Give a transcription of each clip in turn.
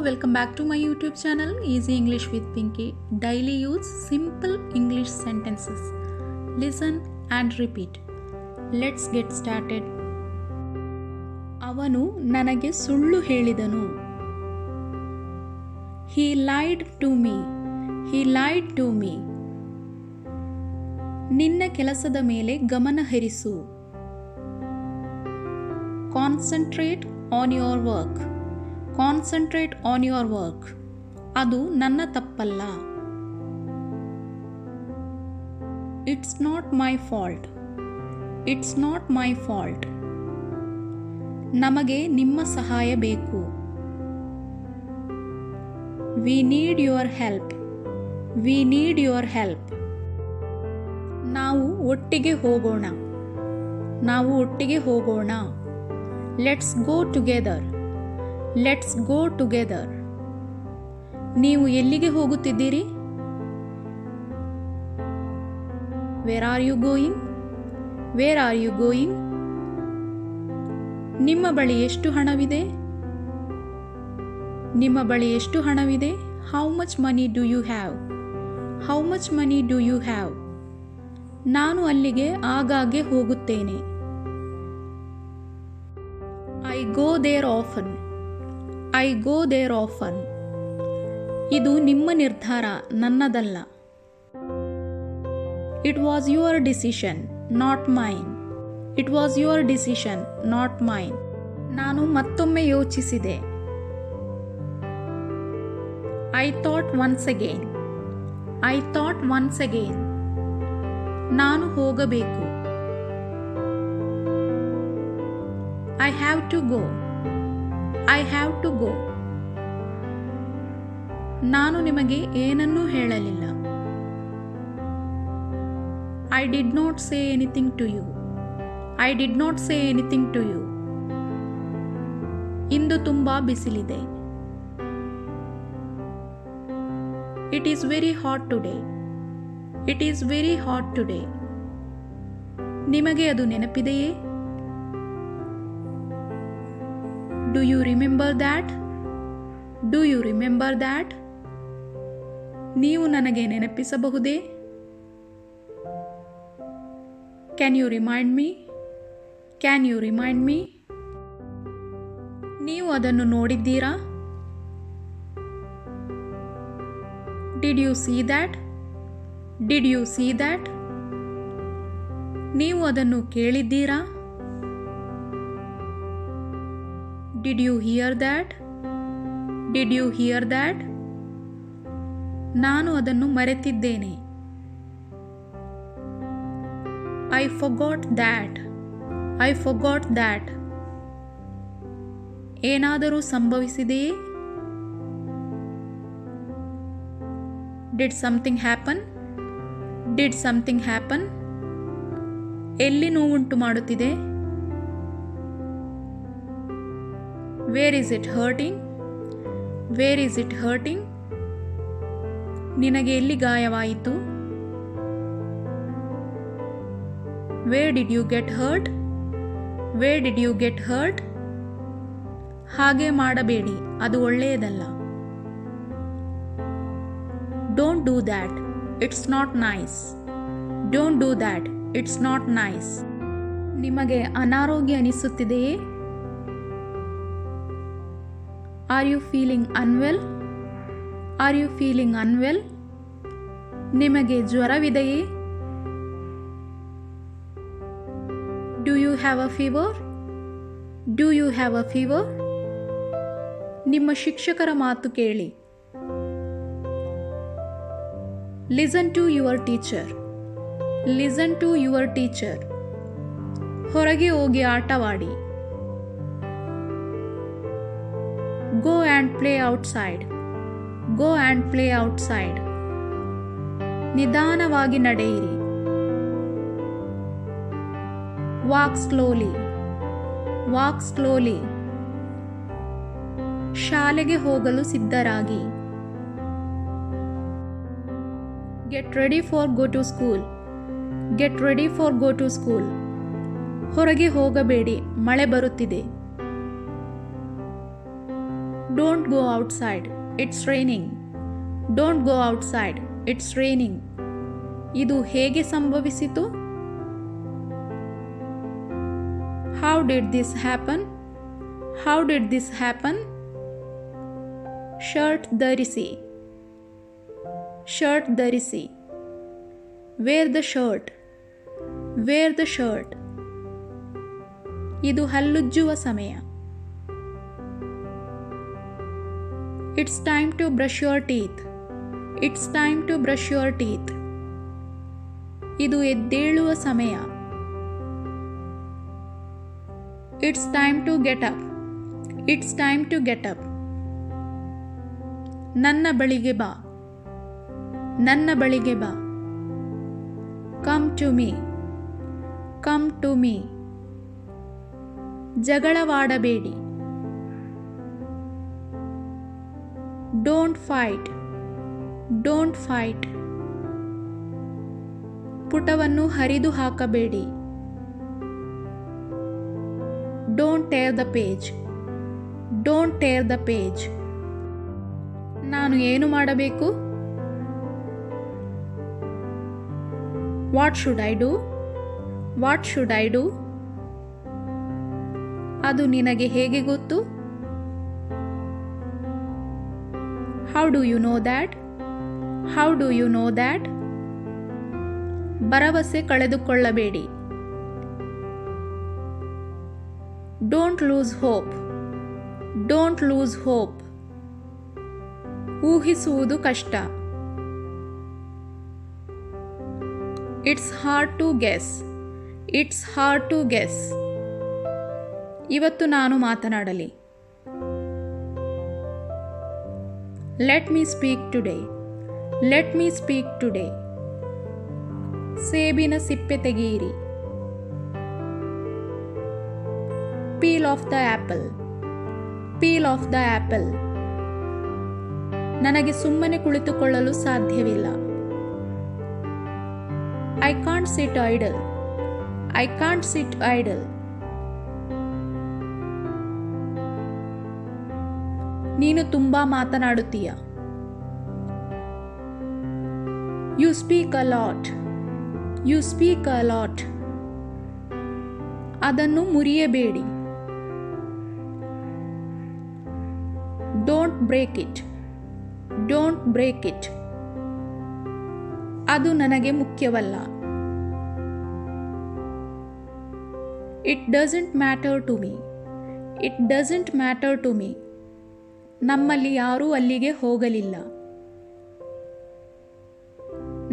welcome back to my YouTube channel Easy English with Pinky. Daily use simple English sentences. Listen and repeat. Let's get started. ಅವನು ನನಗೆ ಸುಳ್ಳು ಹೇಳಿದನು. He lied to me. He lied to me. ನಿನ್ನ ಕೆಲಸದ ಮೇಲೆ ಗಮನ ಹರಿಸು. Concentrate on your work. Concentrate on your work. ಅದು ನನ್ನ ತಪ್ಪಲ್ಲ. It's not my fault. It's not my fault. ನಮಗೆ ನಿಮ್ಮ ಸಹಾಯ ಬೇಕು. We need your help. We need your help. ನಾವು ಒಟ್ಟಿಗೆ ಹೋಗೋಣ. ನಾವು ಒಟ್ಟಿಗೆ ಹೋಗೋಣ. Let's go together. Let's go together. ನೀವು ಎಲ್ಲಿಗೆ ಹೋಗುತ್ತಿದ್ದೀರಿ? Where are you going? Where are you going? ನಿಮ್ಮ ಬಳಿ ಎಷ್ಟು ಹಣವಿದೆ? ನಿಮ್ಮ ಬಳಿ ಎಷ್ಟು ಹಣವಿದೆ? How much money do you have? How much money do you have? ನಾನು ಅಲ್ಲಿಗೆ ಆಗಾಗ್ಗೆ ಹೋಗುತ್ತೇನೆ. I go there often. I go there often. ಇದು ನಿಮ್ಮ ನಿರ್ಧಾರ, ನನ್ನದಲ್ಲ. It was your decision, not mine. It was your decision, not mine. ನಾನು ಮತ್ತೊಮ್ಮೆ ಯೋಚಿಸಿದೆ. I thought once again. I thought once again. ನಾನು ಹೋಗಬೇಕು. I have to go. I have to go. ನಾನು ನಿಮಗೆ ಏನನ್ನೂ ಹೇಳಲಿಲ್ಲ. I did not say anything to you. I did not say anything to you. ಇಂದು ತುಂಬಾ ಬಿಸಿಲಿದೆ. It is very hot today. It is very hot today. ನಿಮಗೆ ಅದು ನೆನಪಿದೆಯೇ? Do you remember that? Do you remember that? ನೀವು ನನಗೆ ನೆನಪಿಸಬಹುದೇ? Can you remind me? Can you remind me? ನೀವು ಅದನ್ನು ನೋಡಿದ್ದೀರಾ? Did you see that? Did you see that? ನೀವು ಅದನ್ನು ಕೇಳಿದ್ದೀರಾ? Did you hear that? Did you hear that? ನಾನು ಅದನ್ನು ಮರೆತಿದ್ದೇನೆ. I forgot that. I forgot that. ಏನಾದರೂ ಸಂಭವಿಸಿದೆಯೇ? Did something happen? Did something happen? ಎಲ್ಲಿ ನೋವುಂಟು ಮಾಡುತ್ತಿದೆ? Where is it hurting? Where is it hurting? ನಿನಗೆ ಎಲ್ಲಿ ಗಾಯವಾಯಿತು? Where did you get hurt? Where did you get hurt? ಹಾಗೆ ಮಾಡಬೇಡಿ, ಅದು ಒಳ್ಳೆಯದಲ್ಲ. Don't do that. It's not nice. Don't do that. It's not nice. ನಿಮಗೆ ಅನಾರೋಗ್ಯ ಅನಿಸುತ್ತಿದೆಯೇ? Are you feeling unwell? Are you feeling unwell? ನಿಮಗೆ ಜ್ವರವಿದೆಯೇ? Do you have a fever? Do you have a fever? ನಿಮ್ಮ ಶಿಕ್ಷಕರ ಮಾತು ಕೇಳಿ. Listen to your teacher. Listen to your teacher. ಹೊರಗೆ ಹೋಗಿ ಆಟವಾಡಿ. Go and play outside. Go and play outside. ನಿಧಾನವಾಗಿ ನಡೆಯಿರಿ. Walk slowly. Walk slowly. ಶಾಲೆಗೆ ಹೋಗಲು ಸಿದ್ಧರಾಗಿ. Get ready for go to school. Get ready for go to school. ಹೊರಗೆ ಹೋಗಬೇಡಿ, ಮಳೆ ಬರುತ್ತಿದೆ. Don't go outside. It's raining. Don't go outside. It's raining. ಇದು ಹೇಗೆ ಸಂಭವಿಸಿತು? How did this happen? How did this happen? Shirt ಧರಿಸಿ. Shirt ಧರಿಸಿ. Wear the shirt. Wear the shirt. ಇದು ಹಲ್ಲುಜ್ಜುವ ಸಮಯ. It's time to brush your teeth. It's time to brush your teeth. ಇದು ಎದ್ದೇಳುವ ಸಮಯ. It's time to get up. It's time to get up. ನನ್ನ ಬಳಿಗೆ ಬಾ. ನನ್ನ ಬಳಿಗೆ ಬಾ. Come to me. Come to me. ಜಗಳವಾಡಬೇಡಿ. Don't fight. Don't fight. ಪುಟವನ್ನು ಹರಿದು ಹಾಕಬೇಡಿ. Don't tear the page. Don't tear the page. ನಾನು ಏನು ಮಾಡಬೇಕು? What should I do? What should I do? ಅದು ನಿನಗೆ ಹೇಗೆ ಗೊತ್ತು? How do you know that? How do you know that? ಭರವಸೆ ಕಳೆದುಕೊಳ್ಳಬೇಡಿ. Don't lose hope. Don't lose hope. ಊಹಿಸುವುದು ಕಷ್ಟ. It's hard to guess. It's hard to guess. ಇವತ್ತು ನಾನು ಮಾತನಾಡಲಿ. Let me speak today. Let me speak today. ಸೇಬಿನ ಸಿಪ್ಪೆ ತೆಗೆಯಿರಿ. Peel off the apple. Peel off the apple. ನನಗೆ ಸುಮ್ಮನೆ ಕುಳಿತುಕೊಳ್ಳಲು ಸಾಧ್ಯವಿಲ್ಲ. I can't sit idle. I can't sit idle. ನೀನು ತುಂಬಾ ಮಾತನಾಡುತ್ತೀಯ. You speak a lot. You speak a lot. ಅದನ್ನು ಮುರಿಯಬೇಡಿ. Don't break it. Don't break it. ಅದು ನನಗೆ ಮುಖ್ಯವಲ್ಲ. It doesn't matter to me. It doesn't matter to me. ನಮ್ಮಲ್ಲಿ ಯಾರೂ ಅಲ್ಲಿಗೆ ಹೋಗಲಿಲ್ಲ.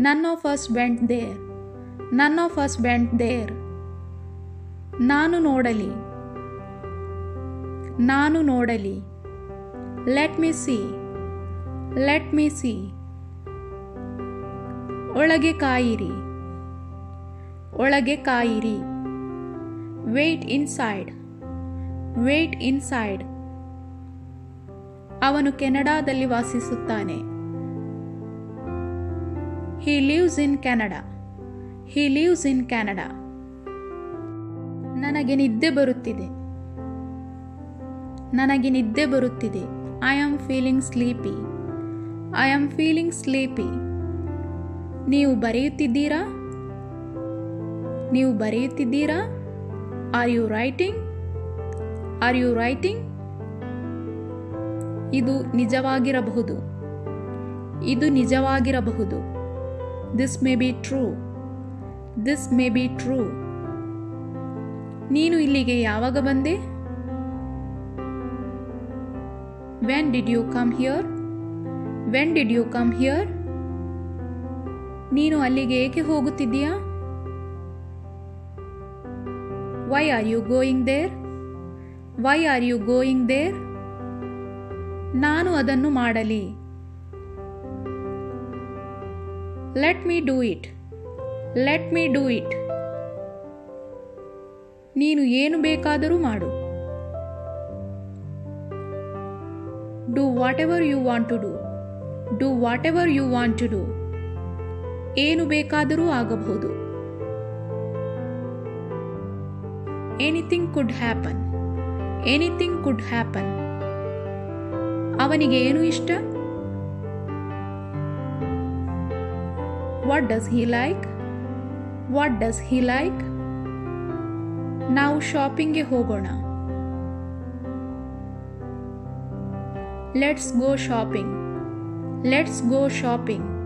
None of us went there. None of us went there. ನಾನು ನೋಡಲಿ. ನಾನು ನೋಡಲಿ. Let me see. Let me see. ಒಳಗೆ ಕಾಯಿರಿ. ಒಳಗೆ ಕಾಯಿರಿ. Wait inside. Wait inside. ಅವನು ಕೆನಡಾದಲ್ಲಿ ವಾಸಿಸುತ್ತಾನೆ. He lives in Canada. He lives in Canada. ನನಗೆ ನಿದ್ದೆ ಬರುತ್ತಿದೆ. ನನಗೆ ನಿದ್ದೆ ಬರುತ್ತಿದೆ. I am feeling sleepy. I am feeling sleepy. ನೀವು ಬರೆಯುತ್ತಿದ್ದೀರಾ? ನೀವು ಬರೆಯುತ್ತಿದ್ದೀರಾ? Are you writing? Are you writing? ಇದು ನಿಜವಾಗಿರಬಹುದು. ಇದು ನಿಜವಾಗಿರಬಹುದು. This may be true. This may be true. ನೀನು ಇಲ್ಲಿಗೆ ಯಾವಾಗ ಬಂದೆ? When did you come here? When did you come here? ನೀನು ಅಲ್ಲಿಗೆ ಏಕೆ ಹೋಗುತ್ತಿದ್ದೀಯಾ? Why are you going there? Why are you going there? ನಾನು ಅದನ್ನು ಮಾಡಲಿ. Let me do it. Let me do it. ನೀನು ಏನು ಬೇಕಾದರೂ ಮಾಡು. Do whatever you want to do. Do whatever you want to do. ಏನು ಬೇಕಾದರೂ ಆಗಬಹುದು. Anything could happen. Anything could happen. ಅವನಿಗೆ ಏನು ಇಷ್ಟ? What does he like? What does he like? ನಾವು ಶಾಪಿಂಗ್ಗೆ ಹೋಗೋಣ. Let's go shopping. Let's go shopping.